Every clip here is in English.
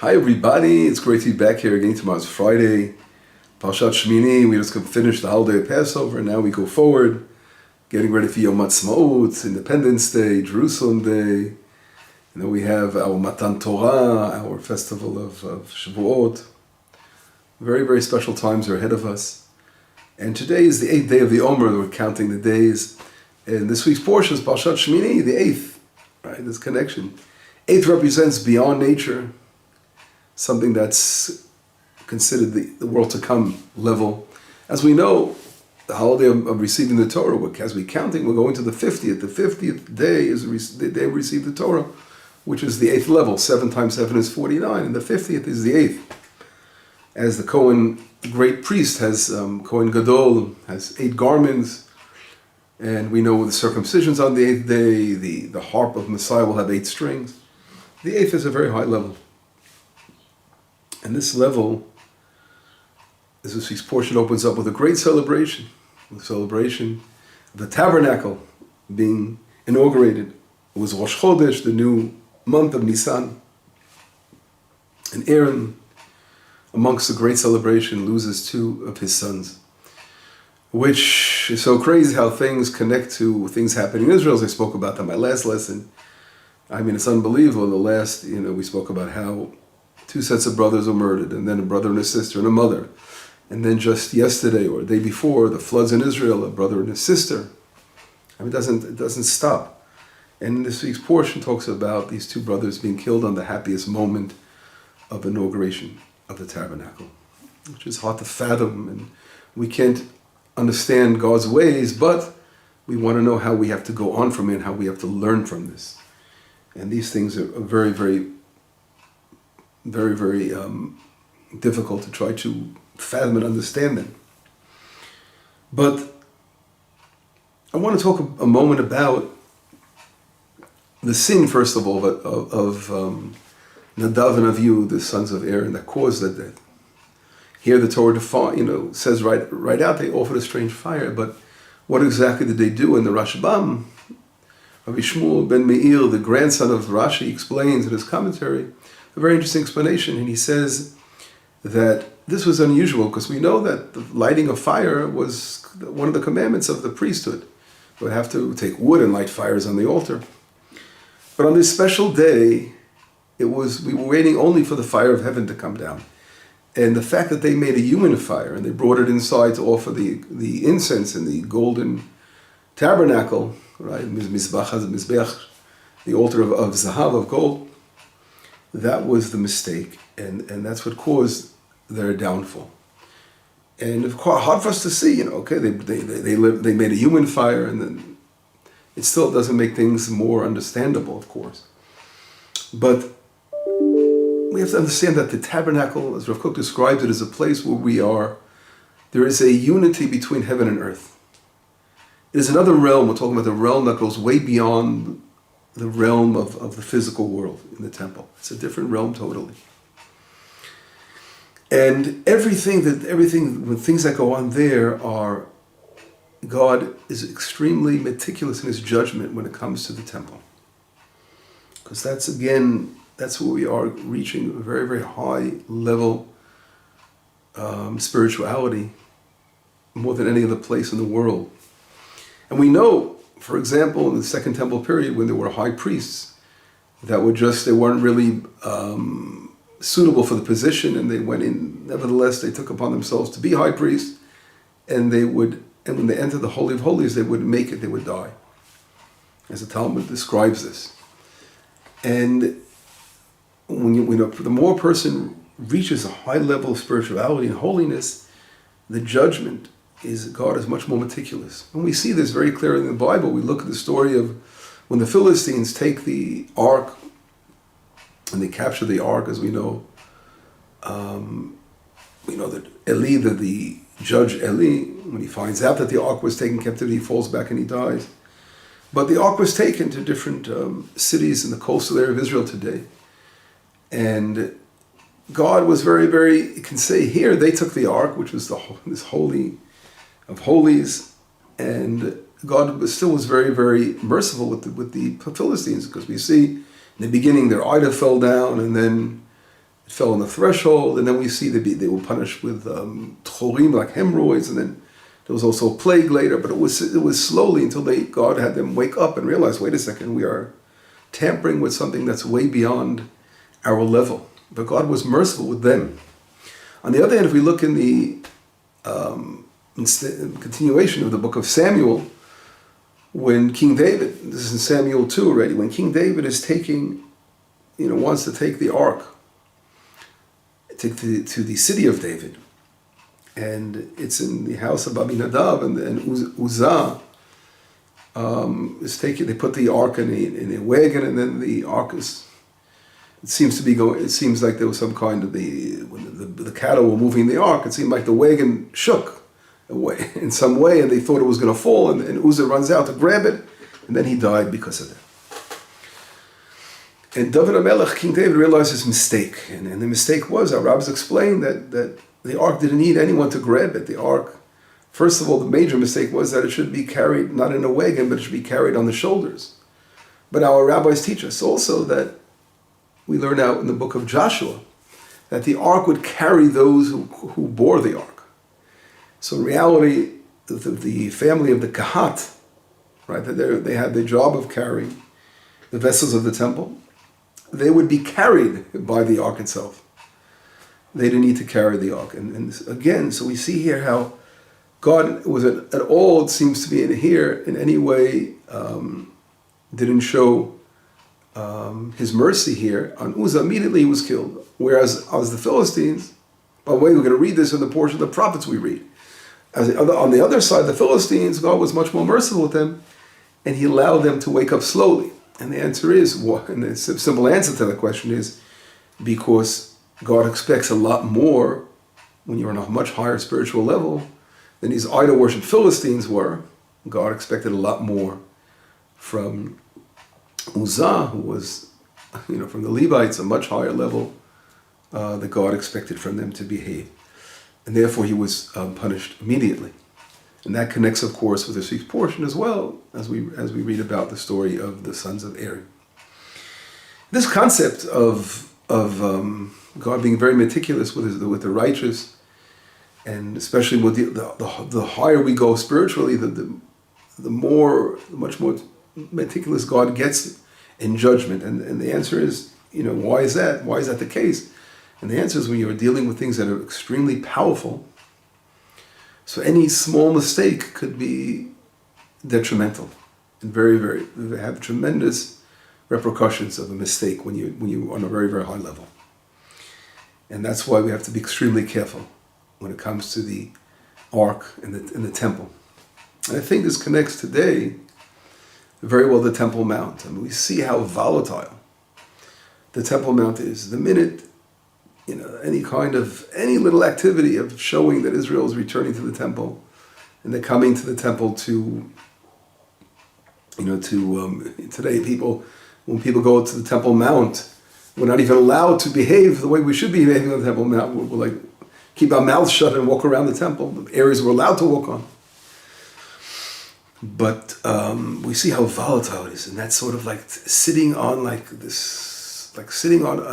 Hi everybody, it's great to be back here again. Tomorrow's Friday, parashat Shimini. We just finished the holiday of Passover, and now we go forward, getting ready for Yom Ha'atzmaut, Independence Day, Jerusalem Day. And then we have our Matan Torah, our festival of Shavuot. Very, very special times are ahead of us. And today is the 8th day of the Omer. We're counting the days. And this week's portion is parashat Shimini, the 8th. Right, this connection. 8th represents beyond nature, something that's considered the world to come level. As we know, the holiday of receiving the Torah, as we're counting, we're going to the 50th. The 50th day is the day we receive the Torah, which is the 8th level. 7 times 7 is 49, and the 50th is the 8th. As the Kohen, great priest, has Kohen Gadol, has 8 garments, and we know the circumcision's on the 8th day, the harp of Messiah will have 8 strings. The 8th is a very high level. And this level, as this week's portion opens up with a great celebration, the celebration of the tabernacle being inaugurated. It was Rosh Chodesh, the new month of Nisan. And Aaron, amongst the great celebration, loses 2 of his sons, which is so crazy how things connect to things happening in Israel, as I spoke about in my last lesson. I mean, it's unbelievable. The last, we spoke about how 2 sets of brothers were murdered, and then a brother and a sister and a mother. And then just yesterday or the day before, the floods in Israel, a brother and a sister. I mean, it doesn't stop. And this week's portion talks about these 2 brothers being killed on the happiest moment of inauguration of the tabernacle, which is hard to fathom, and we can't understand God's ways, but we want to know how we have to go on from it and how we have to learn from this. And these things are very, very, very, very difficult to try to fathom and understand them. But I want to talk a moment about the sin, first of all, of Nadav and Avihu, the sons of Aaron, that caused that death. Here the Torah says right out they offered a strange fire, but what exactly did they do? In the Rashbam, Rabbi Shmuel ben Meir, the grandson of Rashi, explains in his commentary a very interesting explanation, and he says that this was unusual because we know that the lighting of fire was one of the commandments of the priesthood. They would have to take wood and light fires on the altar. But on this special day, we were waiting only for the fire of heaven to come down. And the fact that they made a human fire and they brought it inside to offer the incense in the golden tabernacle, right, Mizbeach, the altar of Zahav, of gold, that was the mistake, and that's what caused their downfall. And it's quite hard for us to see, okay, they made a human fire, and then it still doesn't make things more understandable, of course. But we have to understand that the tabernacle, as Rav Kook describes it, is a place where there is a unity between heaven and earth. There's another realm, we're talking about the realm that goes way beyond the realm of the physical world in the temple. It's a different realm totally. And everything, when things that go on there God is extremely meticulous in his judgment when it comes to the temple. Because that's where we are reaching a very, very high level spirituality, more than any other place in the world. And we know, for example, in the Second Temple period, when there were high priests that they weren't really suitable for the position, and they went in, nevertheless, they took upon themselves to be high priests, and when they entered the Holy of Holies, they wouldn't make it, they would die. As the Talmud describes this. And the more a person reaches a high level of spirituality and holiness, the judgment God is much more meticulous. And we see this very clearly in the Bible. We look at the story of when the Philistines take the ark and they capture the ark, as we know. We know that Eli, the judge Eli, when he finds out that the ark was taken captivity, he falls back and he dies. But the ark was taken to different cities in the coastal area of Israel today. And God was very, very, you can say here, they took the ark, which was this holy of holies, and God still was very, very merciful with the Philistines, because we see in the beginning their idol fell down, and then it fell on the threshold, and then we see they were punished with tchorim, like hemorrhoids, and then there was also a plague later, but it was slowly until God had them wake up and realize, wait a second, we are tampering with something that's way beyond our level. But God was merciful with them. On the other hand, if we look in the continuation of the book of Samuel, when King David, this is in Samuel 2 already, when King David is wants to take the ark to the city of David, and it's in the house of Abinadab, and Uzzah is taking. They put the ark in a wagon, and then the ark is. It seems like there was some kind of when the cattle were moving the ark. It seemed like the wagon shook away in some way, and they thought it was going to fall. And Uzzah runs out to grab it, and then he died because of that. And David HaMelech, King David, realized his mistake, and the mistake was, our rabbis explained that the ark didn't need anyone to grab it. The ark, first of all, the major mistake was that it should be carried not in a wagon, but it should be carried on the shoulders. But our rabbis teach us also that we learn out in the book of Joshua that the ark would carry those who bore the ark. So in reality, the family of the Kahat, right, they had the job of carrying the vessels of the temple. They would be carried by the ark itself. They didn't need to carry the ark. And again, so we see here how God was at all, it seems to be in here, in any way, didn't show his mercy here. On Uzzah, immediately he was killed. Whereas as the Philistines, by the way, we're going to read this in the portion of the prophets we read. On the other side, the Philistines, God was much more merciful with them, and he allowed them to wake up slowly. And the answer is, and the simple answer to that question is, because God expects a lot more when you're on a much higher spiritual level than these idol-worship Philistines were. God expected a lot more from Uzzah, who was, from the Levites, a much higher level that God expected from them to behave. And therefore he was punished immediately. And that connects, of course, with this week's portion as well, as we read about the story of the sons of Aaron. This concept of God being very meticulous with the righteous, and especially with the higher we go spiritually, the much more meticulous God gets in judgment. And the answer is, why is that? Why is that the case? And the answer is when you're dealing with things that are extremely powerful. So any small mistake could be detrimental and very, very have tremendous repercussions of a mistake when you're on a very, very high level. And that's why we have to be extremely careful when it comes to the ark and the temple. And I think this connects today very well the Temple Mount. I mean, we see how volatile the Temple Mount is. The minute any little activity of showing that Israel is returning to the temple, and they're coming to the temple today when people go to the Temple Mount, we're not even allowed to behave the way we should be behaving on the Temple Mount. We're like, keep our mouths shut and walk around the temple, the areas we're allowed to walk on. But we see how volatile it is, and that's sort of like sitting on on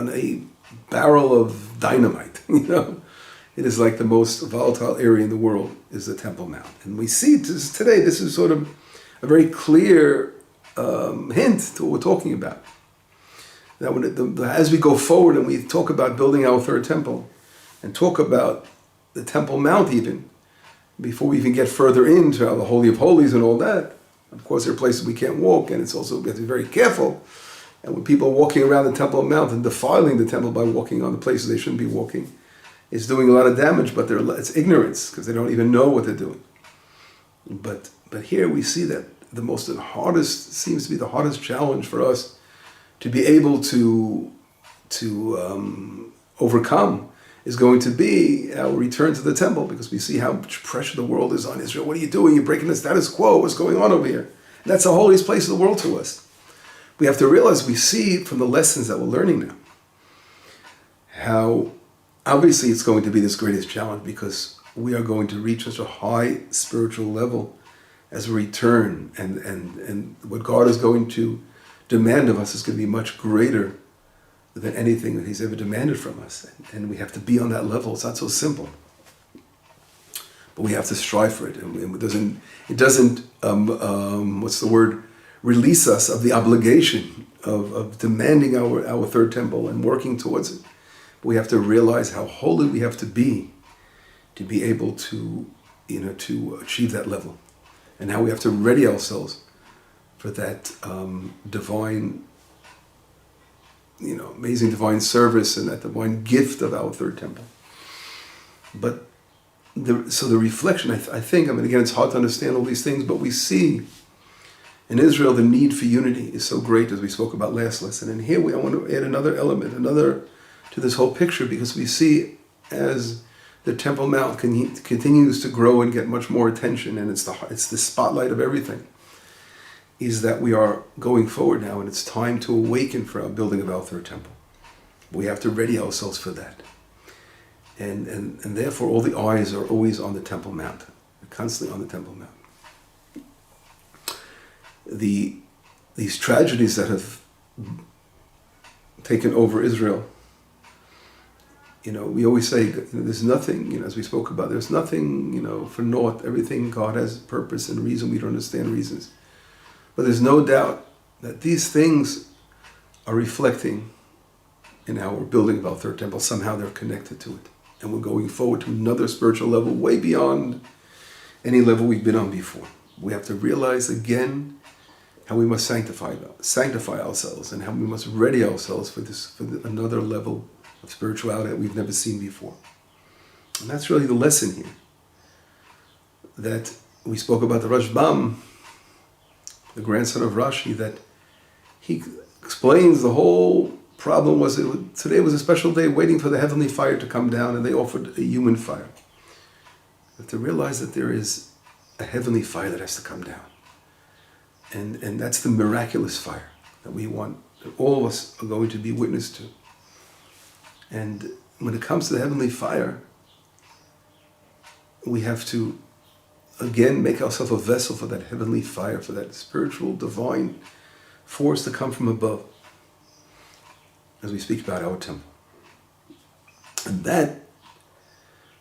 a barrel of dynamite. It is like the most volatile area in the world is the Temple Mount, and we see today. This is sort of a very clear hint to what we're talking about. That as we go forward and we talk about building our third temple, and talk about the Temple Mount even, before we even get further into the Holy of Holies and all that, of course there are places we can't walk, and it's also, we have to be very careful. And when people are walking around the Temple Mount and defiling the temple by walking on the places they shouldn't be walking, it's doing a lot of damage, but it's ignorance, because they don't even know what they're doing. But here we see that seems to be the hardest challenge for us to be able to overcome is going to be our return to the temple, because we see how much pressure the world is on Israel. What are you doing? You're breaking the status quo. What's going on over here? And that's the holiest place in the world to us. We have to realize, we see from the lessons that we're learning now, how obviously it's going to be this greatest challenge, because we are going to reach such a high spiritual level as we return, and what God is going to demand of us is going to be much greater than anything that he's ever demanded from us. And we have to be on that level. It's not so simple. But we have to strive for it. And it doesn't release us of the obligation of demanding our third temple and working towards it. But we have to realize how holy we have to be able to achieve that level. And how we have to ready ourselves for that divine, amazing divine service and that divine gift of our third temple. But the reflection, I think, again, it's hard to understand all these things, but we see in Israel the need for unity is so great, as we spoke about last lesson. And here I want to add another element, to this whole picture, because we see as the Temple Mount continues to grow and get much more attention, and it's the spotlight of everything, is that we are going forward now, and it's time to awaken for our building of our third temple. We have to ready ourselves for that. And therefore all the eyes are always on the Temple Mount. They're constantly on the Temple Mount. These tragedies that have taken over Israel, we always say there's nothing, as we spoke about, there's nothing, for naught. Everything, God has purpose and reason. We don't understand reasons. But there's no doubt that these things are reflecting in our building of our third temple. Somehow they're connected to it. And we're going forward to another spiritual level, way beyond any level we've been on before. We have to realize again how we must sanctify ourselves, and how we must ready ourselves for another level of spirituality that we've never seen before. And that's really the lesson here. That we spoke about the Rashbam, the grandson of Rashi, that he explains the whole problem was today was a special day waiting for the heavenly fire to come down, and they offered a human fire. You have to realize that there is a heavenly fire that has to come down. And that's the miraculous fire that we want, that all of us are going to be witness to. And when it comes to the heavenly fire, we have to, again, make ourselves a vessel for that heavenly fire, for that spiritual, divine force to come from above, as we speak about our temple. And that,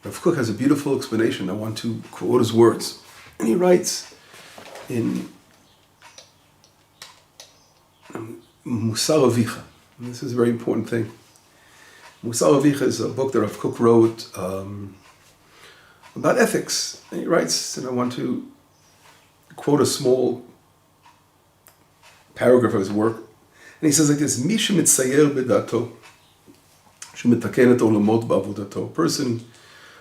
Rav Kook has a beautiful explanation. I want to quote his words. And he writes in Musar Avicha. And this is a very important thing. Musar Avicha is a book that Rav Kook wrote about ethics. And he writes, and I want to quote a small paragraph of his work. And he says like this: Misha mitzayer bedato, shemitaken et olamot ba'avodato. A person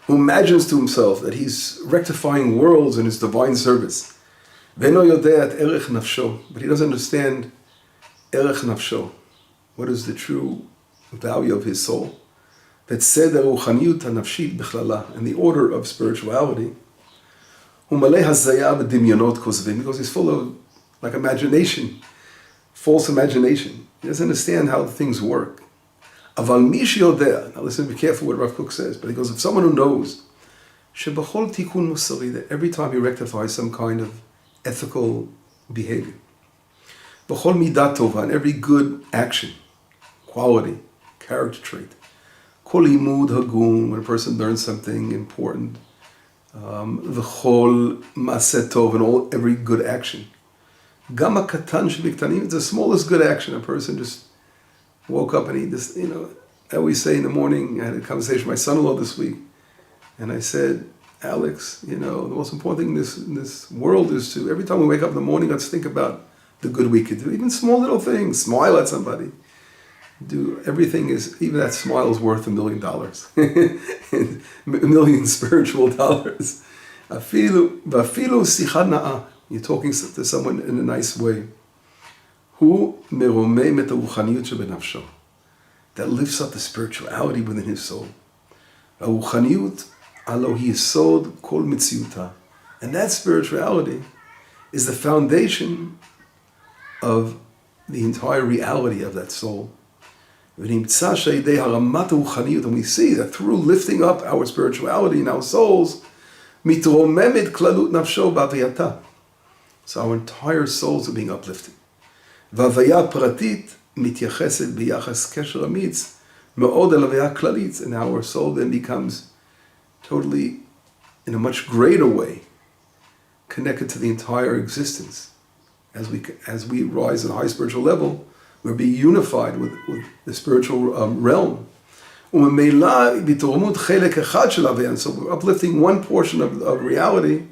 who imagines to himself that he's rectifying worlds in his divine service. Ve'eno yodea et erech nafsho, but he doesn't understand erech nafsho. What is the true value of his soul? V'tzeder ruchaniyut hanafshit b'chlala, and the order of spirituality. Hu maleh hazaya b'dimyonot kozvim, because he's full of imagination. False imagination. He doesn't understand how things work. Aval mish yodea. Now listen, be careful what Rav Kook says. But he goes, if someone who knows, shebachol tikun musari, that every time he rectifies some kind of ethical behavior, bachol midat tova, and every good action, quality, character trait, kol limud hagun, when a person learns something important, v'chol maaset tov, and every good action. Gama katan shebiktanim, it's the smallest good action. A person just woke up and he just, I always say in the morning, I had a conversation with my son-in-law this week, and I said, Alex, the most important thing in this world is to, every time we wake up in the morning, let's think about the good we could do. Even small little things, smile at somebody. Even that smile is worth $1 million. $1 million spiritual dollars. Afilu sicha na'a. You're talking to someone in a nice way. Hu meromem et haruchaniyut shebenafsho, that lifts up the spirituality within his soul. Haruchaniyut alo hi yesod kol mitziyuta, and that spirituality is the foundation of the entire reality of that soul. And we see that through lifting up our spirituality in our souls, mitromemit klalut nafsho b'aviyata. So our entire souls are being uplifted. Vavaya pratit מתייחסת ביחס קשר אמיץ מאוד אל הוויה כללית, and our soul then becomes totally, in a much greater way, connected to the entire existence. As we rise at a high spiritual level, we'll be unified with the spiritual realm. וממילא בהתרוממות חלק אחד של הוויה, so we're uplifting one portion of reality,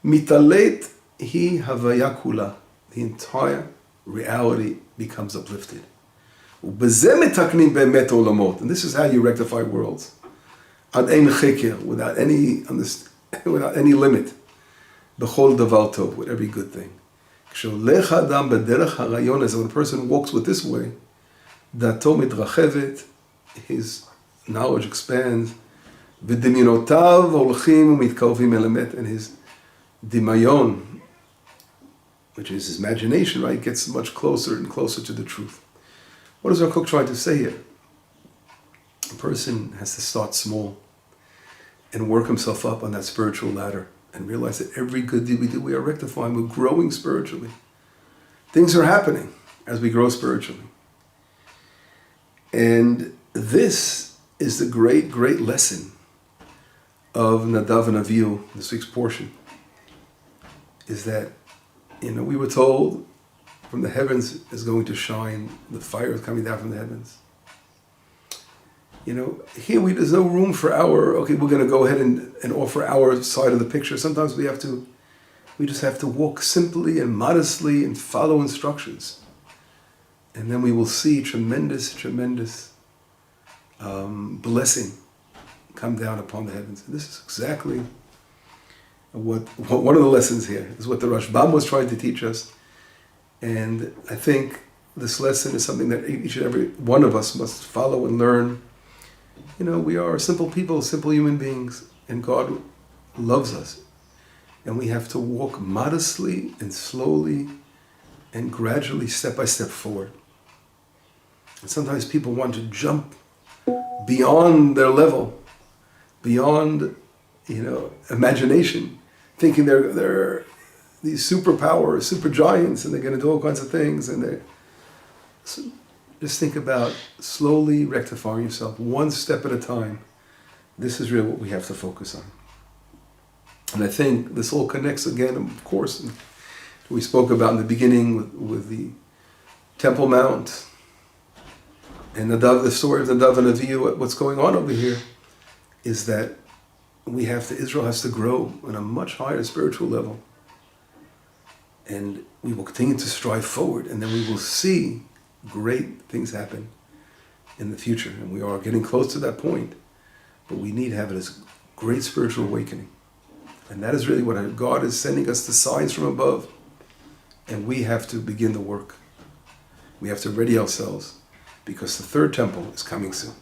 מתעלית היא הוויה כולה. The entire reality becomes uplifted. ובזה מתקנים באמת עולמות. And this is how you rectify worlds. עד אין חקר, without any limit. בכל דבר טוב, with every good thing. כשהולך האדם בדרך הרעיון הזה, when a person walks with this way, דעתו מתרחבת, his knowledge expands, ודמיונותיו הולכים ומתקרבים אל האמת, and his דמיון, which is his imagination, right, gets much closer and closer to the truth. What is our Kook trying to say here? A person has to start small and work himself up on that spiritual ladder and realize that every good deed we do, we are rectifying, we're growing spiritually. Things are happening as we grow spiritually. And this is the great, great lesson of Nadav and Avihu, this week's portion, is that, we were told from the heavens is going to shine, the fire is coming down from the heavens. Here there's no room for we're going to go ahead and offer our side of the picture. Sometimes we just have to walk simply and modestly and follow instructions. And then we will see tremendous, tremendous blessing come down upon the heavens. And this is exactly what one of the lessons here is what the Rashbam was trying to teach us. And I think this lesson is something that each and every one of us must follow and learn. We are simple people, simple human beings, and God loves us. And we have to walk modestly and slowly and gradually, step by step forward. And sometimes people want to jump beyond their level, beyond, imagination, thinking they're these superpowers, super giants, and they're going to do all kinds of things. So just think about slowly rectifying yourself, one step at a time. This is really what we have to focus on. And I think this all connects again, of course, we spoke about in the beginning with the Temple Mount, and the story of Nadav and Avihu. What's going on over here is that Israel has to grow on a much higher spiritual level. And we will continue to strive forward, and then we will see great things happen in the future. And we are getting close to that point, but we need to have this great spiritual awakening. And that is really what God is sending us, the signs from above. And we have to begin the work. We have to ready ourselves, because the third temple is coming soon.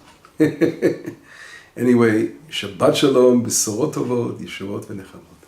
Anyway, Shabbat Shalom, Besorot Tovot, Yeshuot V'Nechamot.